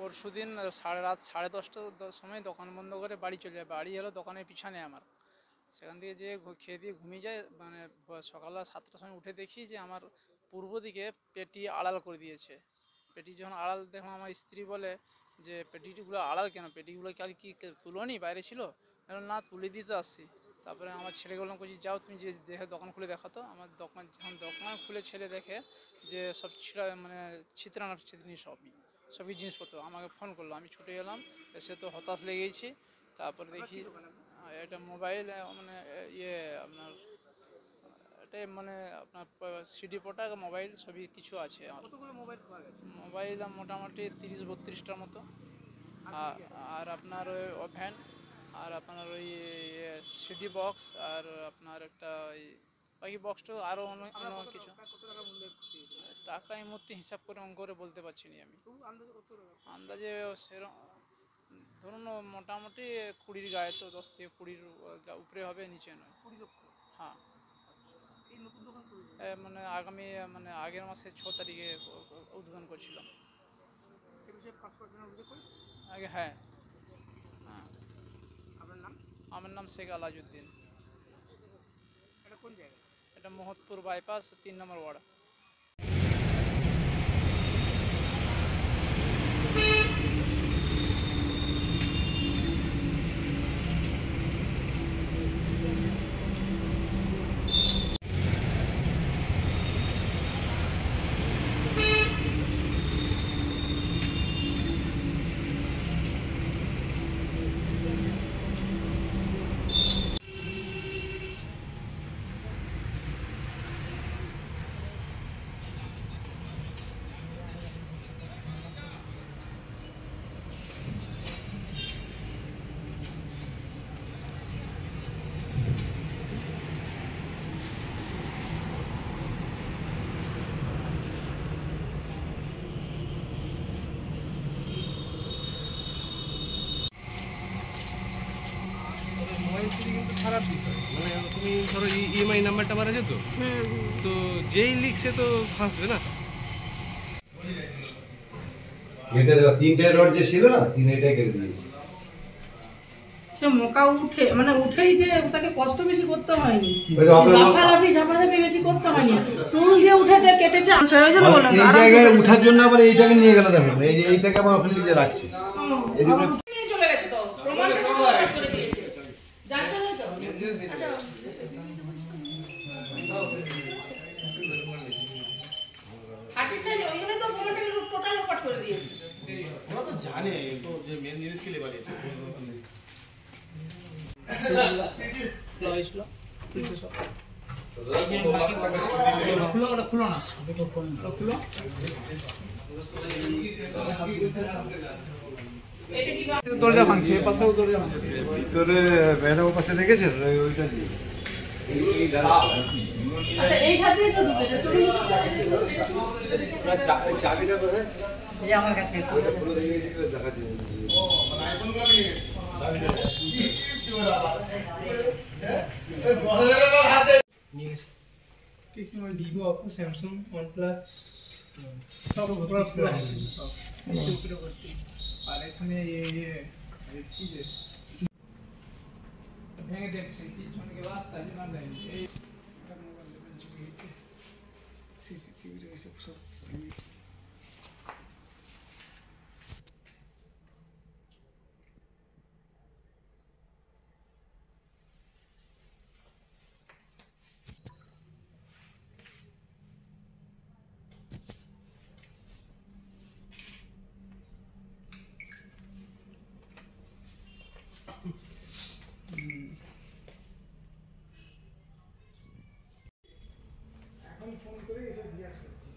পরশুদিন রাত 10:30টার সময় দোকান বন্ধ করে বাড়ি চলে যায়। বাড়ি হলো দোকানের পিছনে আমার। সেখান থেকে যেয়ে খেয়ে দিয়ে ঘুমিয়ে যায়। মানে সকালবেলা 7টার সময় উঠে দেখি যে আমার পূর্ব দিকে পেটি আড়াল করে দিয়েছে। পেটি যখন আড়াল দেখলাম, আমার স্ত্রী বলে যে পেটিগুলো আড়াল কেন, পেটিগুলো কি তুলোনি, বাইরে ছিল? না, তুলে দিতে আসছি। তারপরে আমার ছেলেকে বললাম, করছি যাও তুমি যে দেখে দোকান খুলে দেখাতো। আমার যখন দোকান খুলে ছেলে দেখে যে সব মানে ছিতরানো ছিতরানি সবই জিনিসপত্র, আমাকে ফোন করলো। আমি ছুটে এলাম, এসে তো হতাশ লেগেছি। তারপরে দেখি এটা মোবাইল, মানে আপনার এটা মানে আপনার সিডি পোটা মোবাইল সবই কিছু আছে। মোবাইল মোটামুটি 30-32টার মতো। আর আপনার ওই ওভেন, আর আপনার ওই সিডি বক্স, আর আপনার একটা ওই বাকি বক্সটা আরও অনেক কিছু টাকা এই মুহূর্তে হিসাব করে অঙ্ক করে বলতে পারছি না আমি। আন্দাজে সেরকম ধরুন মোটামুটি 20-র গায়ে, তো 10 থেকে 20-র উপরে হবে, নিচে নয়। 20 লক্ষ? হ্যাঁ। মানে আগের মাসে 6 তারিখে উদ্বোধন করছিলাম। আগে হ্যাঁ। আমার নাম শেখ আলাজউদ্দিন। এটা মোহতপুর বাইপাস 3 নম্বর ওয়ার্ড। কিন্তু খারাপ বিষয়, মানে তুমি ধরো ইএমআই নাম্বারটা মারা যেত, তো যেই লিখছে তো ফাঁসবে না। কেটে দেওয়া 3টে রড যে ছিল না, 3টাই কেটে দিয়েছি। সে মোকা উঠে মানে উঠেই যে তাকে কষ্ট বেশি করতে হয়নি, ঝাপাঝাপি বেশি করতে হয়নি, টুল দিয়ে উঠেছে, কেটেছে। এই জায়গায় উঠার জন্য আবার এইটাকে নিয়ে গেল, দেখুন এইটাকে আবার ওখানে নিয়ে রাখছি। নিয়ে চলে গেছে তো প্রমাণ করে দিয়েছে, যার জন্য তো আর্টিস্টটাই ওই জন্য তো প্রমাণটা টোটাল লোপাট করে দিয়েছে। ওরা তো জানে তো যে মেন জিনিস কে লেবালিয়েছে। খুলো না, দরজা ভাঙছে, পাশেও দরজা ভাঙছে, ভিতরে ম্যাডাম পাশে দেখেছেন ওইটা দিয়ে এই খাতেই তো চাবিটা কোথায় আমার কাছে দেখা দিয়ে ভিভো, অপো, স্যামসাং, ওয়ানপ্লাস সব আর এখানে ভেঙে দেখছে পিছনে রাস্তা না দেয়নি। এই মোবাইল দোকান চুরি হয়েছে, সিসিটিভি রয়েছে সব ভেঙে। এখন ফোন করে এসে জিজ্ঞাসা করছি।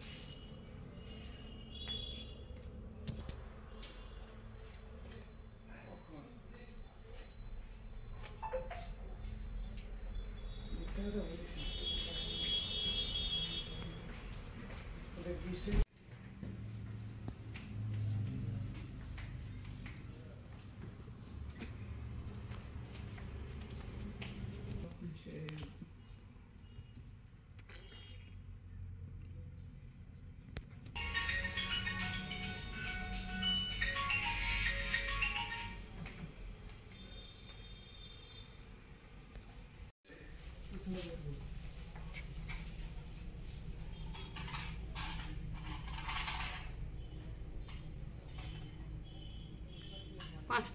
বলিস 5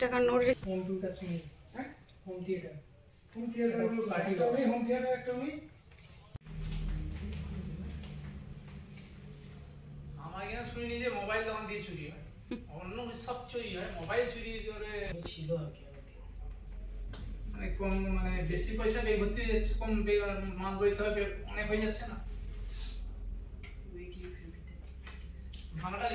টাকার নোট হোম থিয়েটার শুনি, হ্যাঁ হোম থিয়েটার একটা নেই। আমার এখানে শুনিনি যে মোবাইল দোকান দিয়ে চুরি হয়, অন্য সব চুরি হয়, মোবাইল চুরি করে ছিল আর কি আমাদের। মানে কম, মানে বেশি পয়সা ব্যয় করতে যাচ্ছে, কম মাল বইতে হবে, অনেক হয়ে যাচ্ছে না। ভাঙাটা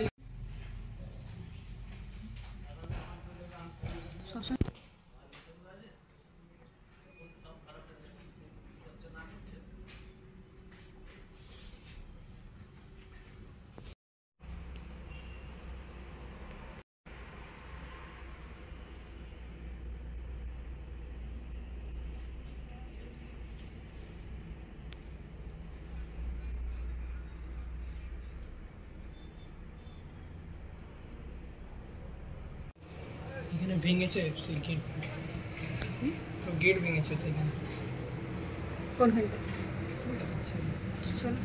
এখানে ভেঙেছে সেই গেট, গেট ভেঙেছে সেখানে। কোন হয়? চলো।